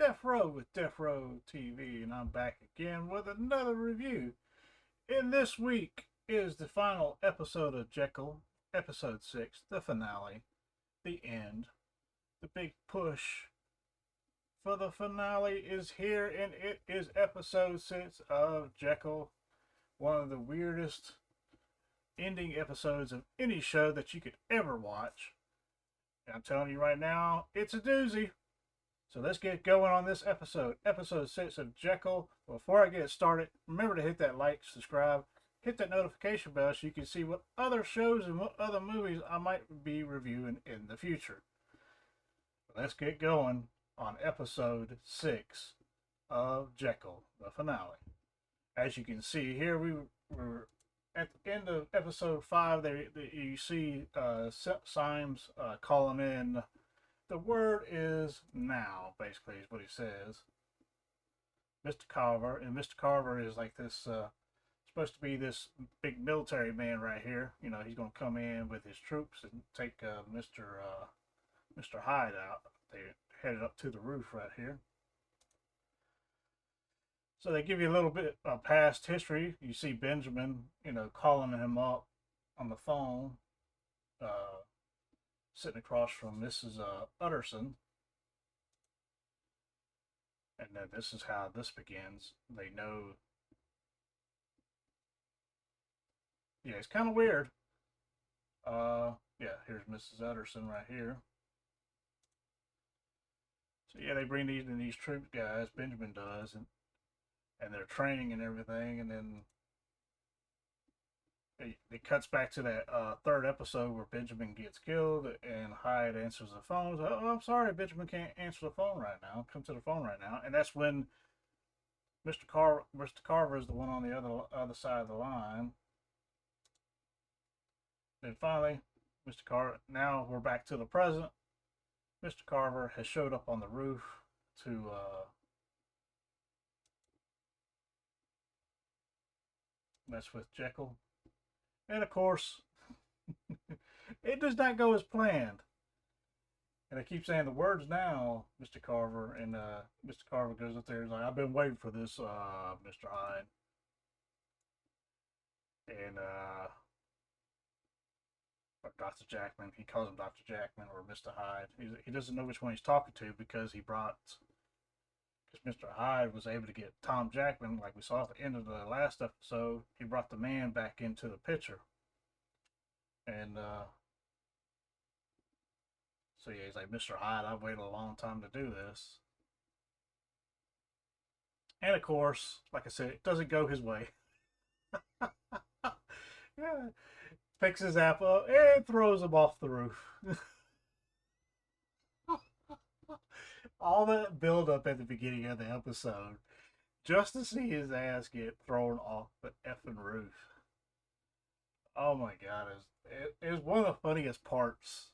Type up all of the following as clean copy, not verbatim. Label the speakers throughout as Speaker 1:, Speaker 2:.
Speaker 1: Deafrowe with Deafrowe TV, and I'm back again with another review. And this week is the final episode of Jekyll, episode 6, the finale, the end. The big push for the finale is here, and it is episode 6 of Jekyll, one of the weirdest ending episodes of any show that you could ever watch. And I'm telling you right now, it's a doozy. So let's get going on this episode, episode 6 of Jekyll. Before I get started, remember to hit that like, subscribe, hit that notification bell so you can see what other shows and what other movies I might be reviewing in the future. Let's get going on episode 6 of Jekyll, the finale. As you can see here, we were at the end of episode 5. You see Symes calling in. The word is now, basically, is what he says. Mr. Carver, and Mr. Carver is like this, supposed to be this big military man right here. You know, he's going to come in with his troops and take Mr. Hyde out. They headed up to the roof right here. So they give you a little bit of past history. You see Benjamin, calling him up on the phone. Sitting across from Mrs. Utterson. And then this is how this begins. They know. Yeah, it's kind of weird. Yeah, here's Mrs. Utterson right here. So yeah, they bring these troop guys, Benjamin does, and they're training and everything, and then it cuts back to that third episode where Benjamin gets killed and Hyde answers the phone. So, oh, I'm sorry, Benjamin can't answer the phone right now. Come to the phone right now. And that's when Mr. Carver is the one on the other side of the line. Then finally, Mr. Carver. Now we're back to the present. Mr. Carver has showed up on the roof to mess with Jekyll. And of course, it does not go as planned. And I keep saying the words now, Mr. Carver, and Mr. Carver goes up there and is like, I've been waiting for this, Mr. Hyde. And or Dr. Jackman, he calls him Dr. Jackman or Mr. Hyde. He doesn't know which one he's talking to because Mr. Hyde was able to get Tom Jackman, like we saw at the end of the last episode. He brought the man back into the picture. And so yeah, he's like, Mr. Hyde, I've waited a long time to do this. And of course, like I said, it doesn't go his way. Yeah. Picks his apple and throws him off the roof. All that build up at the beginning of the episode just to see his ass get thrown off the effing roof. Oh my god, it was one of the funniest parts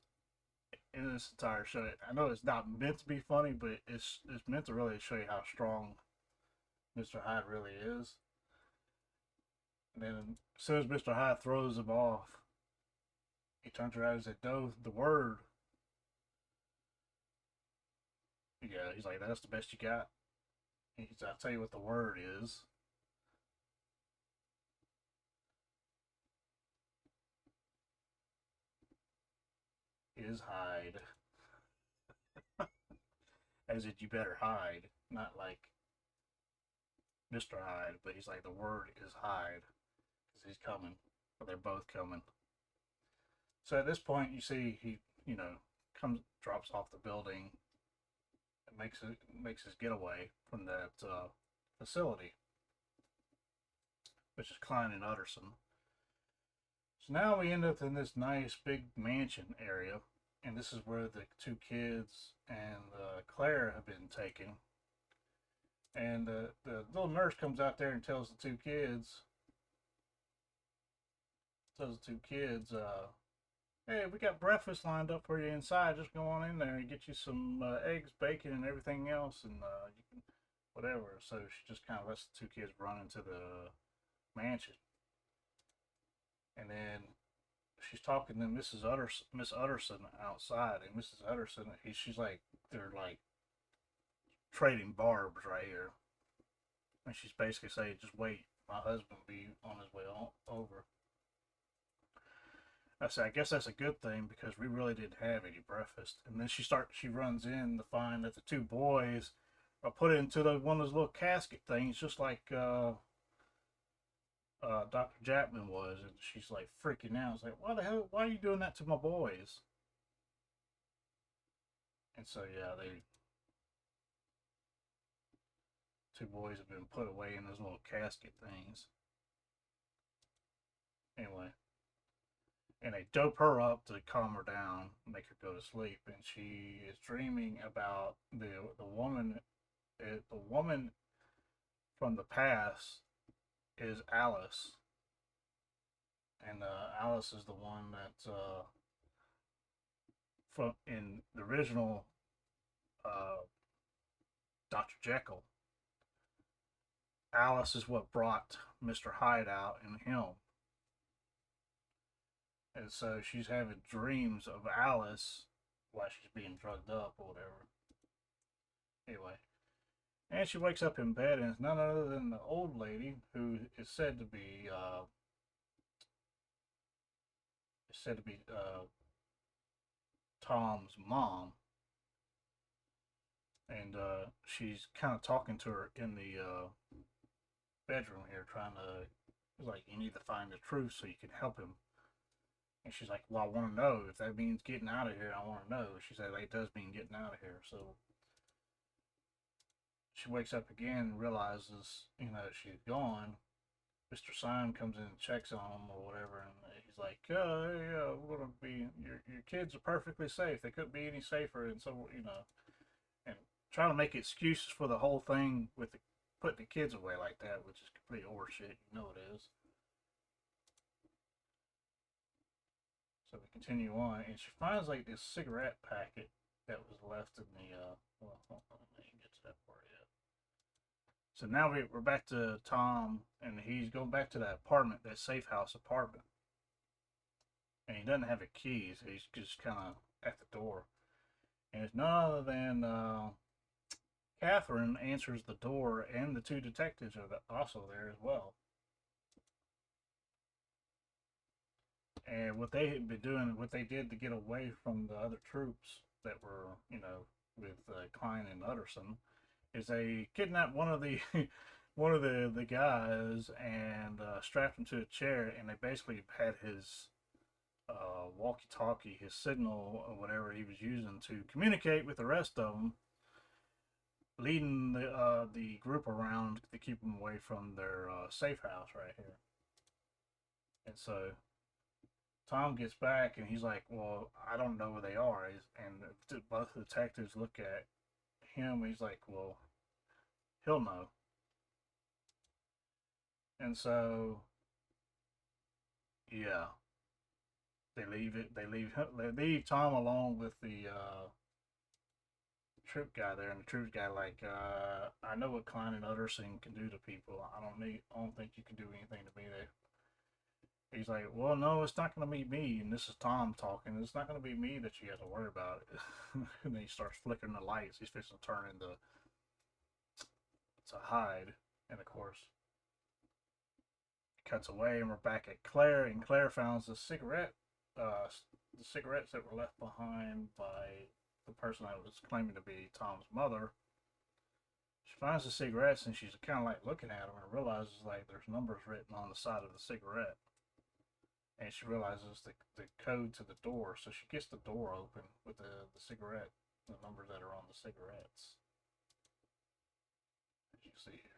Speaker 1: in this entire show. I know it's not meant to be funny, but it's meant to really show you how strong Mr. Hyde really is. And then as soon as Mr. Hyde throws him off, he turns around and says, "No, the word." Yeah, he's like, "That's the best you got." He's, "I'll tell you what the word is." Is hide. As in, you better hide. Not like Mr. Hyde, but he's like, the word is hide. Because he's coming. Or they're both coming. So at this point, you see he, drops off the building and makes his getaway from that facility, which is Klein and Utterson. So now we end up in this nice big mansion area, and this is where the two kids and Claire have been taken. And the little nurse comes out there and tells the two kids, hey, we got breakfast lined up for you inside. Just go on in there and get you some eggs, bacon, and everything else, and you can whatever. So she just kind of lets the two kids run into the mansion, and then she's talking to Miss Utterson outside, and Mrs. Utterson, she's like, they're like trading barbs right here. And she's basically saying, just wait, my husband will be on his way over. I said, I guess that's a good thing because we really didn't have any breakfast. And then she runs in to find that the two boys are put into one of those little casket things, just like Dr. Chapman was. And she's like freaking out. It's like, why the hell? Why are you doing that to my boys? And so yeah, two boys have been put away in those little casket things. Anyway, and they dope her up to calm her down, make her go to sleep, and she is dreaming about the woman. The woman from the past is Alice, and Alice is the one that from in the original uh, Dr. Jekyll. Alice is what brought Mr. Hyde out in him. And so she's having dreams of Alice while she's being drugged up or whatever. Anyway, and she wakes up in bed and it's none other than the old lady who is said to be Tom's mom, and she's kind of talking to her in the bedroom here, trying to like, you need to find the truth so you can help him. And she's like, well, I want to know if that means getting out of here. I want to know. She said, it does mean getting out of here. So she wakes up again and realizes, she's gone. Mr. Syme comes in and checks on him or whatever, and he's like, yeah, we're gonna be your kids are perfectly safe. They couldn't be any safer, and so and trying to make excuses for the whole thing with putting the kids away like that, which is complete horseshit. You know it is. So we continue on, and she finds like this cigarette packet that was left in the. Well, hold on, I didn't get to that part yet. So now we're back to Tom, and he's going back to that apartment, that safe house apartment, and he doesn't have a key, so he's just kind of at the door, and it's none other than Catherine answers the door, and the two detectives are also there as well. And what they had been doing, what they did to get away from the other troops that were, with Klein and Utterson, is they kidnapped one of the one of the guys and strapped him to a chair, and they basically had his walkie-talkie, his signal or whatever he was using to communicate with the rest of them, leading the group around to keep them away from their safe house right here. And so Tom gets back and he's like, well, I don't know where they are. And both the detectives look at him. He's like, well, he'll know. And so, yeah, they leave Tom alone with the troop guy there, and the troop guy like, I know what Klein and Utterson can do to people. I don't think you can do anything to me. He's like, well, no, it's not going to be me. And this is Tom talking. It's not going to be me that you have to worry about it. And then he starts flickering the lights. He's fixing to turn into Hyde. And of course, cuts away, and we're back at Claire. And Claire finds the cigarettes that were left behind by the person that was claiming to be Tom's mother. She finds the cigarettes, and she's kind of like looking at them and realizes like there's numbers written on the side of the cigarette. And she realizes the code to the door, so she gets the door open with the cigarette, the numbers that are on the cigarettes, as you see here.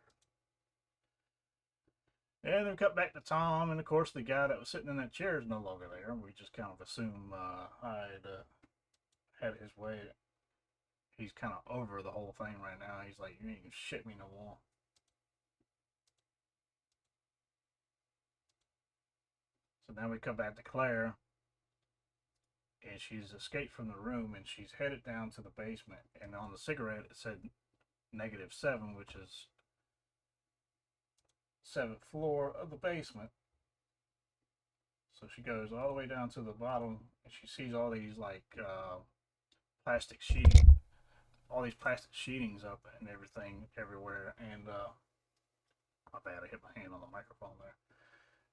Speaker 1: And then we cut back to Tom, and of course the guy that was sitting in that chair is no longer there. We just kind of assume Hyde had his way. He's kind of over the whole thing right now. He's like, you ain't gonna shit me no more. So now we come back to Claire, and she's escaped from the room, and she's headed down to the basement. And on the cigarette, it said -7, which is 7th floor of the basement. So she goes all the way down to the bottom, and she sees all these like plastic sheets all these plastic sheetings up and everything everywhere. And my bad, I hit my hand on the microphone there.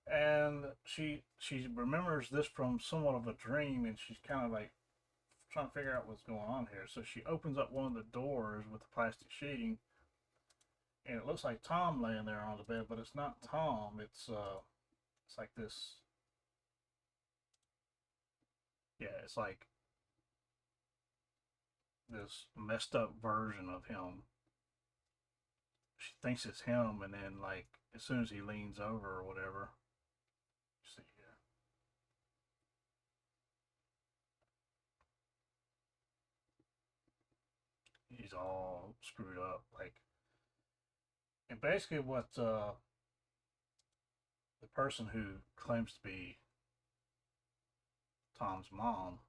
Speaker 1: And she remembers this from somewhat of a dream, and she's kind of like trying to figure out what's going on here. So she opens up one of the doors with the plastic sheeting, and it looks like Tom laying there on the bed, but it's not Tom. It's like this. Yeah, it's like this messed up version of him. She thinks it's him, and then like as soon as he leans over or whatever, see here, he's all screwed up. Like, and basically what the person who claims to be Tom's mom,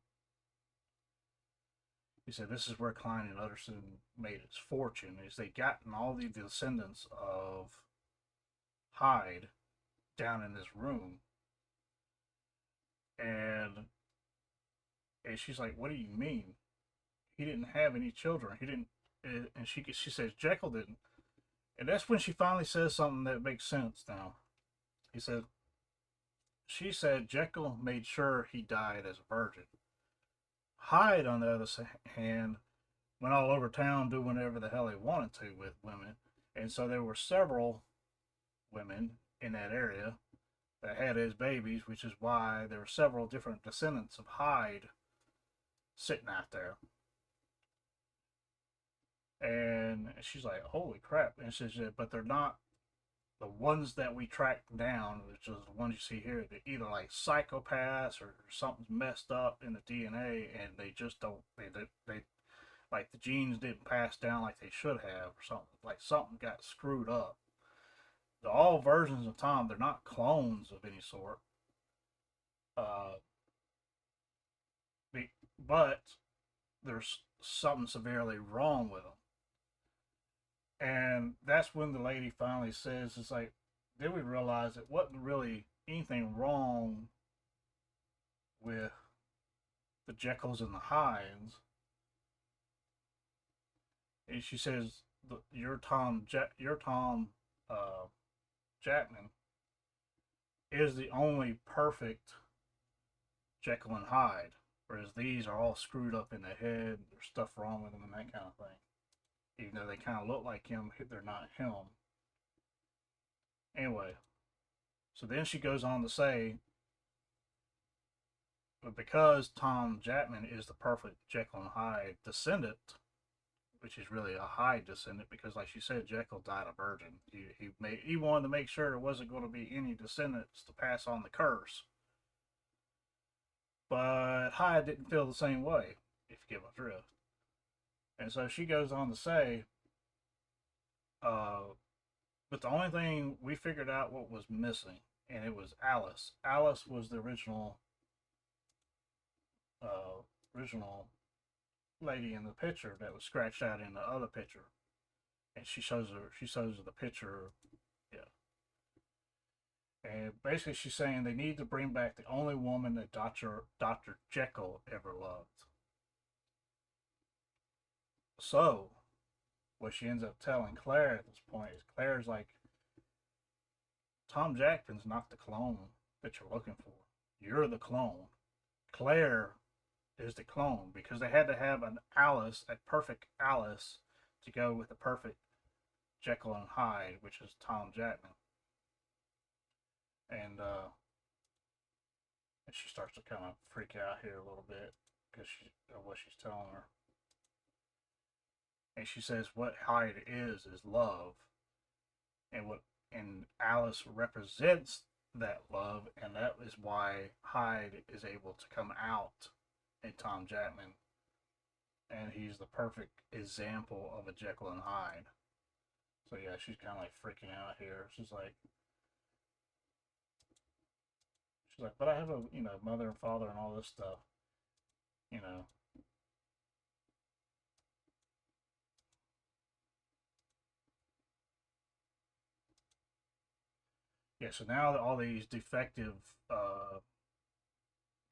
Speaker 1: he said this is where Klein and Utterson made its fortune. Is they gotten all the descendants of Hyde down in this room, and she's like, "What do you mean? He didn't have any children. He didn't." And she says Jekyll didn't, and that's when she finally says something that makes sense now. He said, she said Jekyll made sure he died as a virgin. Hyde, on the other hand, went all over town doing whatever the hell he wanted to with women. And so there were several women in that area that had his babies, which is why there were several different descendants of Hyde sitting out there. And she's like, holy crap. And she says, but they're not the ones that we tracked down, which is the ones you see here. They're either like psychopaths or something's messed up in the DNA, and they just don't, they like the genes didn't pass down like they should have, or something. Like something got screwed up. They're all versions of Tom. They're not clones of any sort. Uh, but there's something severely wrong with them. And that's when the lady finally says, it's like, then we realized it wasn't really anything wrong with the Jekylls and the Hydes. And she says, your Tom Jackman is the only perfect Jekyll and Hyde, whereas these are all screwed up in the head. There's stuff wrong with them and that kind of thing. Even though they kind of look like him, they're not him. Anyway, so then she goes on to say, but because Tom Jackman is the perfect Jekyll and Hyde descendant, which is really a Hyde descendant, because like she said, Jekyll died a virgin. He wanted to make sure there wasn't going to be any descendants to pass on the curse. But Hyde didn't feel the same way, if you get my drift. And so she goes on to say, but the only thing we figured out what was missing, and it was Alice. Alice was the original lady in the picture that was scratched out in the other picture, and she shows her the picture, yeah. And basically, she's saying they need to bring back the only woman that Dr. Jekyll ever loved. So, what she ends up telling Claire at this point is Claire's like, Tom Jackman's not the clone that you're looking for. You're the clone. Claire is the clone, because they had to have an Alice, a perfect Alice, to go with the perfect Jekyll and Hyde, which is Tom Jackman. And she starts to kind of freak out here a little bit because of what she's telling her. And she says what Hyde is love, and Alice represents that love, and that is why Hyde is able to come out in Tom Jackman, and he's the perfect example of a Jekyll and Hyde. So yeah, she's kind of like freaking out here. She's like, but I have a mother and father and all this stuff, you know. Yeah, so now all these defective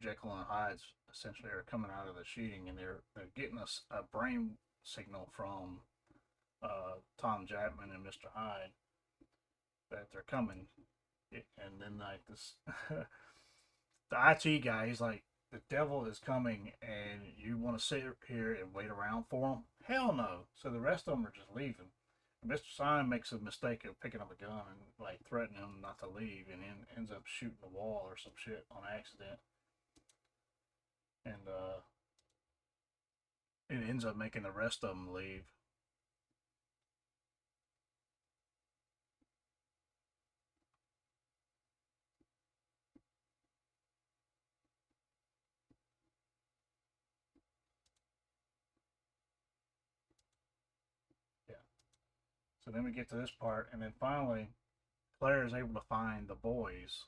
Speaker 1: Jekyll and Hydes essentially are coming out of the sheeting, and they're getting a brain signal from Tom Jackman and Mr. Hyde that they're coming. And then like this, the IT guy, he's like, the devil is coming, and you want to sit here and wait around for him? Hell no. So the rest of them are just leaving. Mr. Syme makes a mistake of picking up a gun and like threatening him not to leave, and then ends up shooting the wall or some shit on accident, and it ends up making the rest of them leave. Yeah. So then we get to this part, and then finally, Claire is able to find the boys,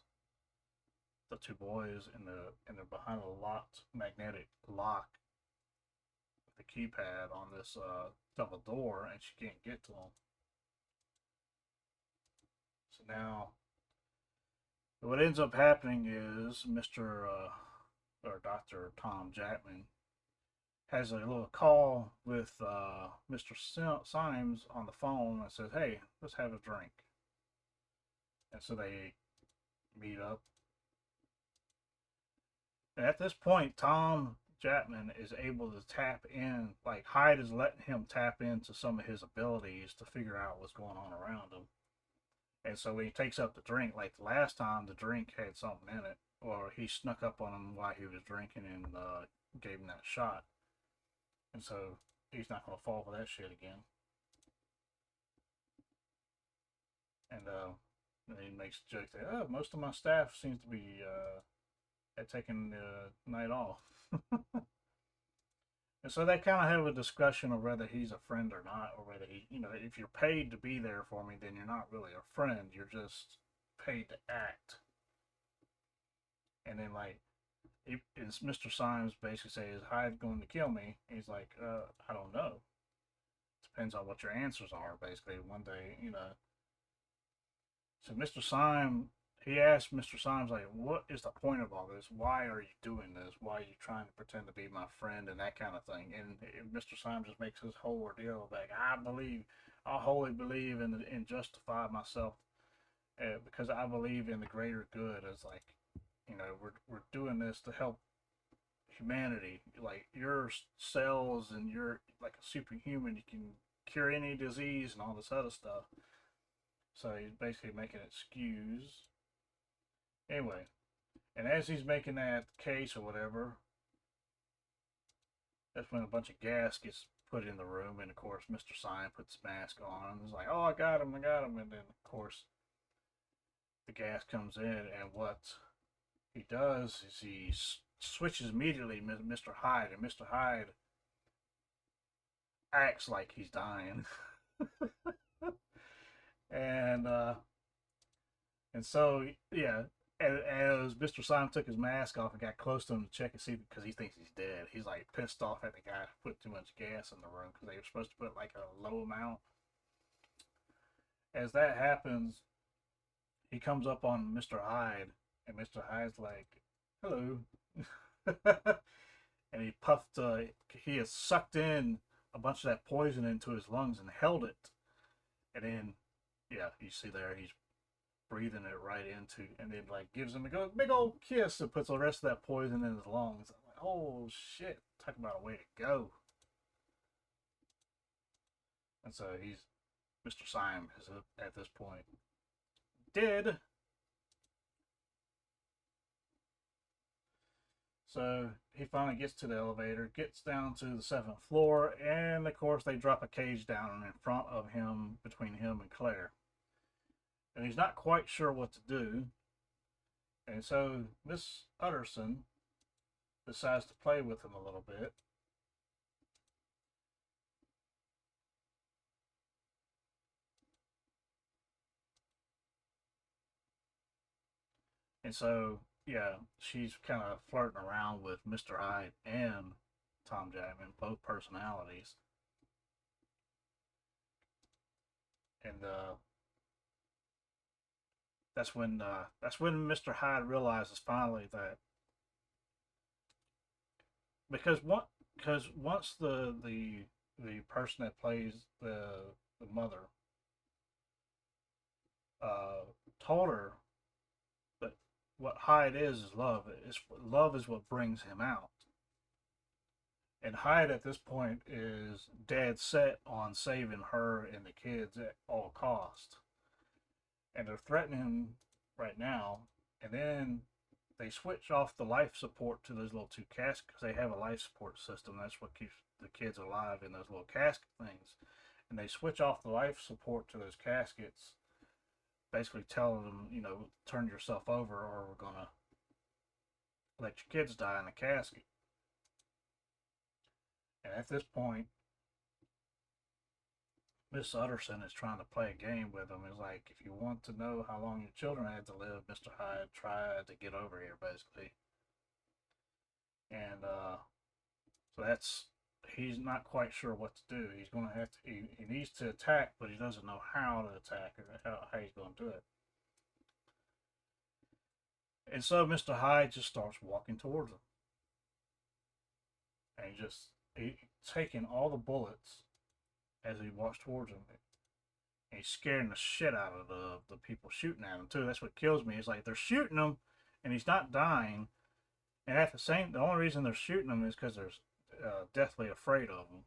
Speaker 1: the two boys, and they're behind a locked magnetic lock with the keypad on this double door, and she can't get to them. So now, what ends up happening is Mr. Or Dr. Tom Jackman has a little call with Mr. Symes on the phone and says, "Hey, let's have a drink." And so they meet up. And at this point, Tom Jackman is able to tap in, like Hyde is letting him tap into some of his abilities to figure out what's going on around him. And so when he takes up the drink, like the last time, the drink had something in it, or he snuck up on him while he was drinking and gave him that shot. And so he's not going to fall for that shit again. And then he makes a joke that, oh, most of my staff seems to be taking the night off. And so they kind of have a discussion of whether he's a friend or not, or whether he, if you're paid to be there for me, then you're not really a friend. You're just paid to act. And then, like, Mr. Symes basically says, Hyde going to kill me? He's like, I don't know. Depends on what your answers are, basically. One day, So Mr. Symes, he asked Mr. Symes, like, what is the point of all this? Why are you doing this? Why are you trying to pretend to be my friend and that kind of thing? And Mr. Symes just makes his whole ordeal like, I wholly believe in justify myself because I believe in the greater good. It's like, we're doing this to help humanity. Like your cells and you're like a superhuman. You can cure any disease and all this other stuff. So he's basically making excuse. Anyway, and as he's making that case or whatever, that's when a bunch of gas gets put in the room, and of course Mr. Syme puts his mask on and is like, "Oh, I got him, and then of course the gas comes in, and what he does is he switches immediately Mr. Hyde, and Mr. Hyde acts like he's dying, and so yeah, as Mr. Syme took his mask off and got close to him to check and see because he thinks he's dead, he's like pissed off at the guy who put too much gas in the room because they were supposed to put like a low amount. As that happens, he comes up on Mr. Hyde, and Mr. Hyde's like, "Hello," and he puffed. He has sucked in a bunch of that poison into his lungs and held it, and then yeah, you see there he's breathing it right into, and then like gives him a big old kiss and puts the rest of that poison in his lungs. I'm like, oh shit! Talk about a way to go. And so he's Mr. Syme is at this point dead. So he finally gets to the elevator, gets down to the 7th floor, and of course they drop a cage down in front of him, between him and Claire. And he's not quite sure what to do. And so Miss Utterson decides to play with him a little bit. And so, yeah, she's kind of flirting around with Mr. Hyde and Tom Jackman, both personalities. And that's when Mr. Hyde realizes finally that because once the the person that plays the mother uh, told her that what Hyde is love. Love is what brings him out. And Hyde at this point is dead set on saving her and the kids at all cost. And they're threatening him right now. And then they switch off the life support to those little two caskets because they have a life support system. That's what keeps the kids alive in those little casket things. And they switch off the life support to those caskets, basically telling them, turn yourself over or we're going to let your kids die in the casket. And at this point, Miss Utterson is trying to play a game with him. It's like, if you want to know how long your children had to live, Mr. Hyde, try to get over here, basically. And so he's not quite sure what to do. He's going to have to, he needs to attack, but he doesn't know how to attack or how he's going to do it. And so Mr. Hyde just starts walking towards him. And he's taking all the bullets as he walks towards him. And he's scaring the shit out of the people shooting at him, too. That's what kills me. It's like they're shooting him, and he's not dying. And the only reason they're shooting him is because they're deathly afraid of him.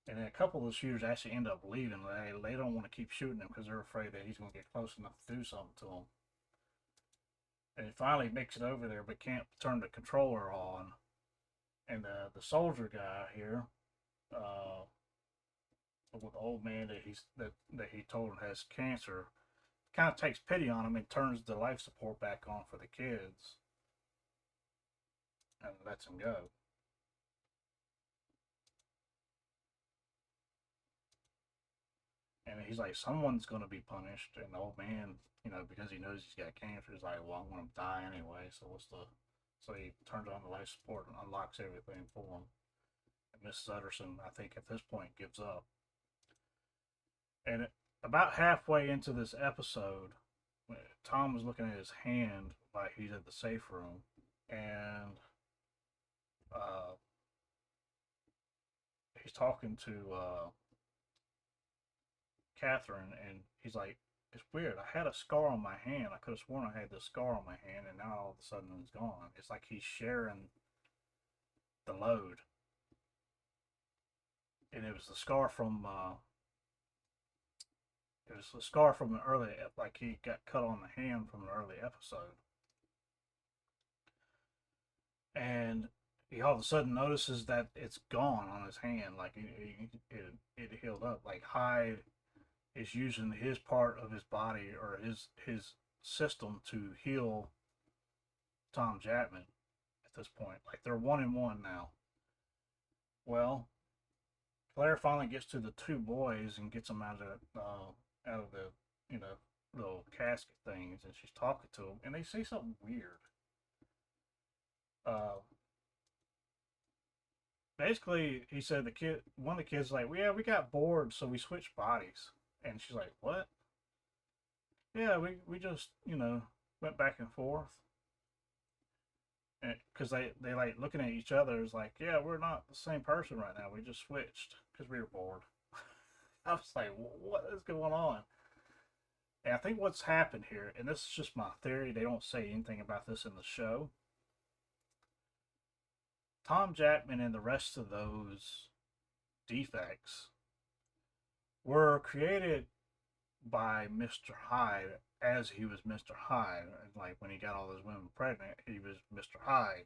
Speaker 1: And then a couple of the shooters actually end up leaving. They don't want to keep shooting him because they're afraid that he's going to get close enough to do something to them. And he finally makes it over there, but can't turn the controller on. And the soldier guy here, with the old man that he told has cancer, kind of takes pity on him and turns the life support back on for the kids and lets him go. And he's like, someone's going to be punished. And the old man, because he knows he's got cancer, he's like, well, I'm going to die anyway. So he turns on the life support and unlocks everything for him. And Mrs. Utterson, I think at this point, gives up. And about halfway into this episode, Tom was looking at his hand like he's at the safe room. And he's talking to Catherine, and he's like, it's weird. I had a scar on my hand. I could have sworn I had this scar on my hand, and now all of a sudden it's gone. It's like he's sharing the load. And it was the scar from an early, like he got cut on the hand from an early episode. And he all of a sudden notices that it's gone on his hand, like it healed up. Like Hyde is using his part of his body or his system to heal Tom Chapman at this point. Like they're 1-1 now. Well, Claire finally gets to the two boys and gets them out of the little casket things, and she's talking to them, and they say something weird. Basically, he said one of the kids like, well, yeah, we got bored, so we switched bodies. And she's like, what? Yeah, we just, went back and forth. Because they like looking at each other is like, yeah, we're not the same person right now. We just switched because we were bored. I was like, what is going on? And I think what's happened here, and this is just my theory, they don't say anything about this in the show. Tom Chapman and the rest of those defects were created by Mr. Hyde as he was Mr. Hyde. Like when he got all those women pregnant, he was Mr. Hyde.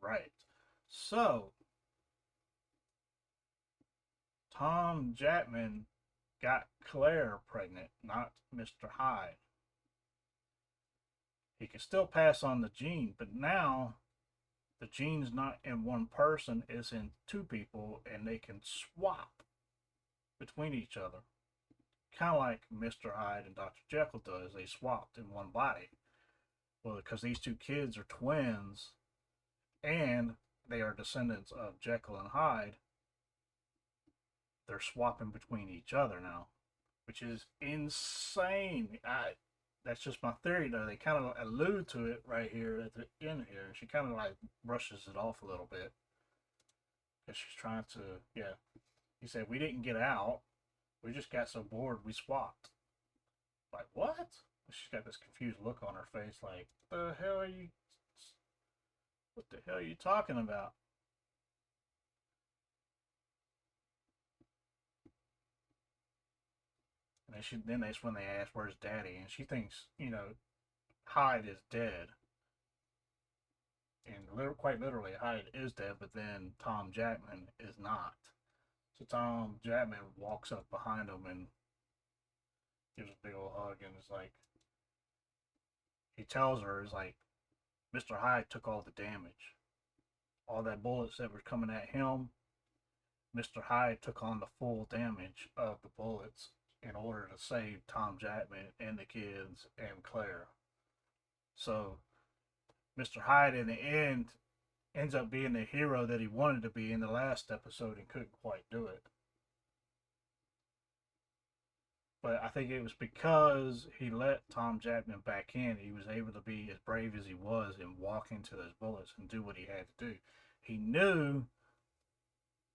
Speaker 1: Right. So, Tom Chapman got Claire pregnant, not Mr. Hyde. He can still pass on the gene, but now the gene's not in one person, it's in two people, and they can swap between each other. Kind of like Mr. Hyde and Dr. Jekyll does. They swapped in one body. Well, because these two kids are twins, and they are descendants of Jekyll and Hyde, they're swapping between each other now, which is insane. That's just my theory, though. They kind of allude to it right here at the end here. She kind of like brushes it off a little bit. because she's trying to, yeah. He said, we didn't get out. We just got so bored we swapped. Like, what? She's got this confused look on her face, like, the hell are you, what the hell are you talking about? And then that's when they ask, where's Daddy? And she thinks, Hyde is dead. And quite literally, Hyde is dead, but then Tom Jackman is not. So Tom Jackman walks up behind him and gives a big old hug, and it's like, he tells her, it's like, Mr. Hyde took all the damage. All that bullets that were coming at him, Mr. Hyde took on the full damage of the bullets in order to save Tom Jackman and the kids and Claire. So Mr. Hyde in the end ends up being the hero that he wanted to be in the last episode and couldn't quite do it. But I think it was because he let Tom Jackman back in, he was able to be as brave as he was and walk into those bullets and do what he had to do. He knew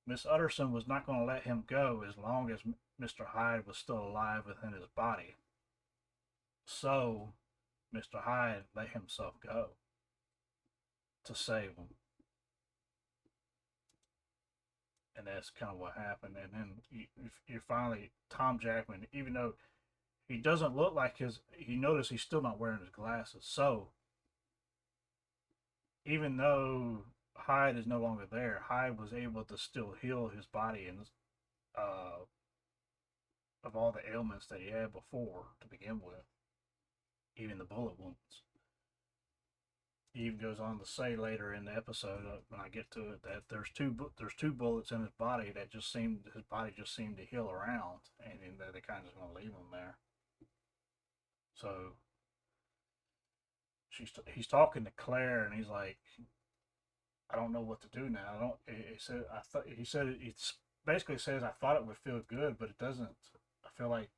Speaker 1: Miss Utterson was not going to let him go as long as Mr. Hyde was still alive within his body. So Mr. Hyde let himself go to save him. And that's kind of what happened. And then you finally, Tom Jackman, even though he doesn't look like he noticed he's still not wearing his glasses. So even though Hyde is no longer there, Hyde was able to still heal his body and of all the ailments that he had before to begin with, even the bullet wounds. He even goes on to say later in the episode, when I get to it, that there's two bullets in his body that his body just seemed to heal around, and they kind of just going to leave him there. So he's talking to Claire, and he's like, I don't know what to do now. I don't. He said it basically says I thought it would feel good, but it doesn't. I feel like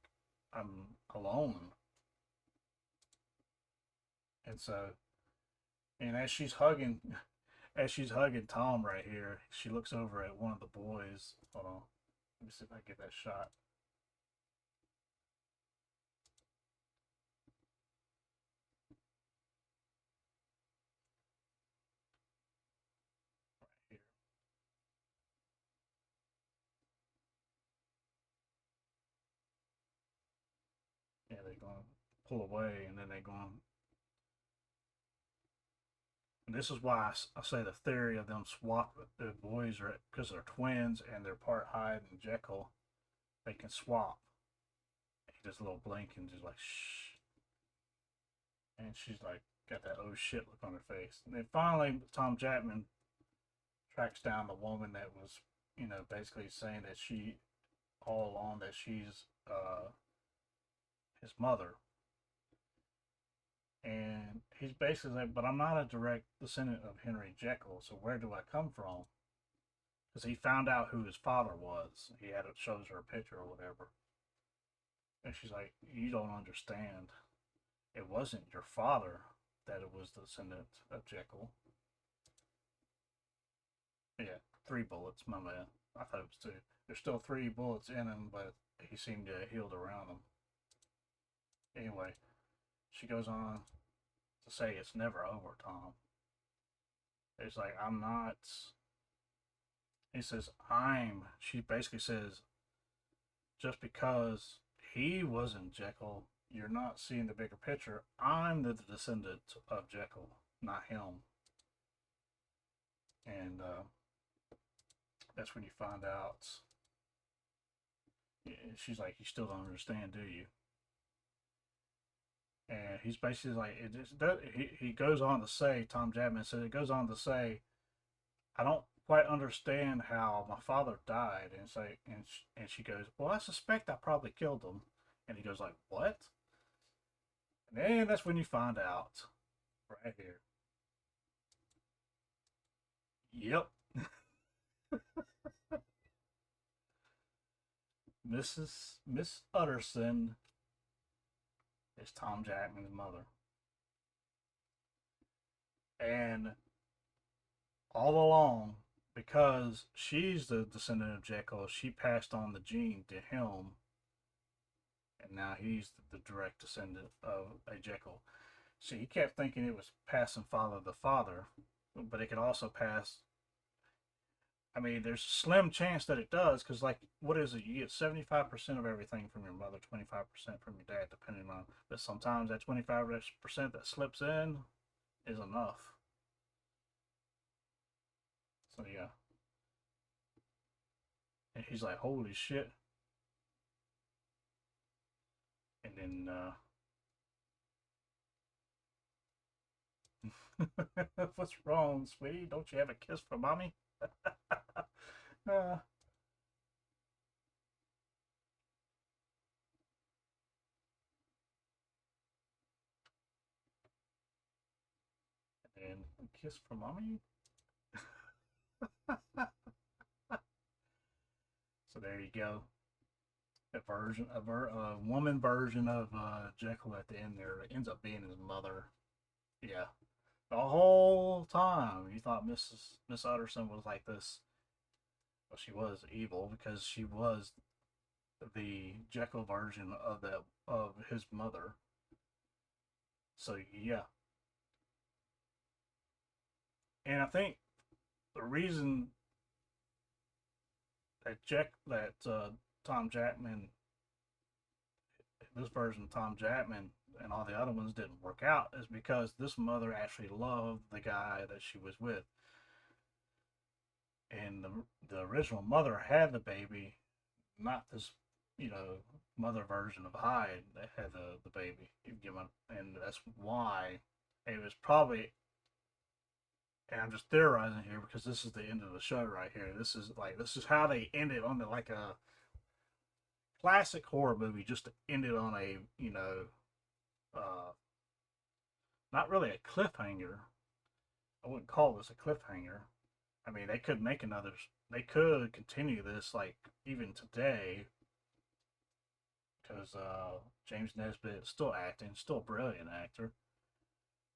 Speaker 1: I'm alone, and so and as she's hugging Tom right here, she looks over at one of the boys. Hold on, let me see if I get that shot. Right here. Yeah, they're going to pull away, and then they're going. And this is why I say the theory of them swap the boys are because they're twins and they're part Hyde and Jekyll. They can swap. He does a little blink and just like shh, and she's like got that oh shit look on her face. And then finally, Tom Jackman tracks down the woman that was, basically saying that she all along that she's his mother. And he's basically like, but I'm not a direct descendant of Henry Jekyll, so where do I come from? Because he found out who his father was. He had it shows her a picture or whatever. And she's like, you don't understand. It wasn't your father that it was the descendant of Jekyll. Yeah, 3 bullets, my man. I thought it was 2. There's still 3 bullets in him, but he seemed to have healed around them. Anyway, she goes on to say it's never over, Tom. It's like, I'm not. He says, she basically says, just because he wasn't Jekyll, you're not seeing the bigger picture. I'm the descendant of Jekyll, not him. And that's when you find out. She's like, you still don't understand, do you? And he's basically like, it just does, he goes on to say, Tom Jackman says, it goes on to say, I don't quite understand how my father died. And it's like, and she goes, well, I suspect I probably killed him. And he goes like, what? And then that's when you find out, right here. Yep. Miss Utterson is Tom Jackman's mother. And all along, because she's the descendant of Jekyll, she passed on the gene to him, and now he's the direct descendant of a Jekyll. See, he kept thinking it was passing father to father, but it could also pass. I mean, there's a slim chance that it does, because, like, what is it? You get 75% of everything from your mother, 25% from your dad, depending on. But sometimes that 25% that slips in is enough. So, yeah. And he's like, holy shit. And then, what's wrong, sweetie? Don't you have a kiss for mommy? uh, and a kiss for mommy? So there you go. A woman version of Jekyll at the end there ends up being his mother. Yeah, the whole time you thought Miss Utterson was like this. Well, she was evil because she was the Jekyll version of his mother. So yeah, and I think the reason that Tom Jackman, this version of Tom Jackman and all the other ones didn't work out is because this mother actually loved the guy that she was with, and the original mother had the baby, not this, you know, mother version of Hyde that had the baby. And that's why it was probably. And I'm just theorizing here because this is the end of the show right here. This is how they ended on the like a classic horror movie, just ended on a uh, not really a cliffhanger. I wouldn't call this a cliffhanger. I mean, they could make another. They could continue this like even today because James Nesbitt is still acting, still a brilliant actor.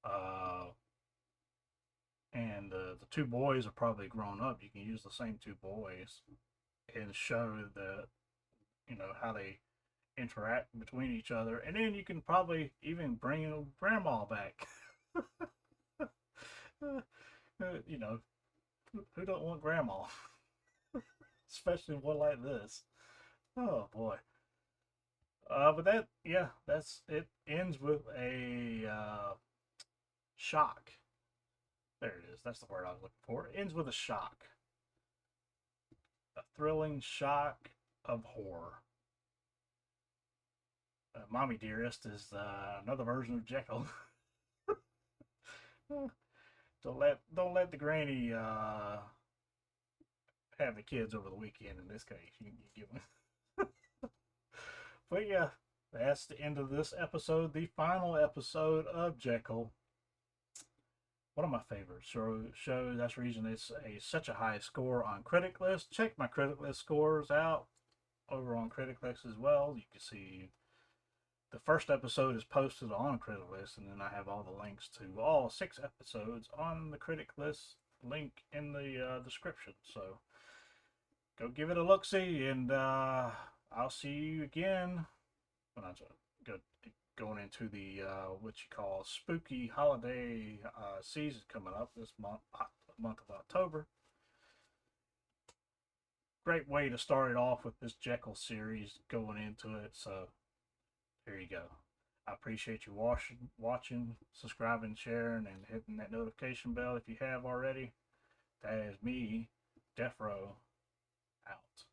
Speaker 1: Uh, and the two boys are probably grown up. You can use the same two boys and show the how they interact between each other, and then you can probably even bring grandma back. you know, who don't want grandma, especially one like this? Oh boy. But that, yeah, that's it. Ends with a shock. There it is. That's the word I was looking for. It ends with a shock, a thrilling shock of horror. Mommy Dearest is another version of Jekyll. Don't let the granny have the kids over the weekend. In this case, you give them. But yeah, that's the end of this episode, the final episode of Jekyll. One of my favorite shows. That's the reason it's such a high score on Critic List. Check my Critic List scores out over on Critic List as well. You can see the first episode is posted on Critic List, and then I have all the links to all 6 episodes on the Critic List link in the description. So go give it a look see, and I'll see you again when I go going into the what you call spooky holiday season coming up this month of October. Great way to start it off with this Jekyll series going into it. So there you go. I appreciate you watching, subscribing, sharing, and hitting that notification bell if you have already. That is me, Deafrowe, out.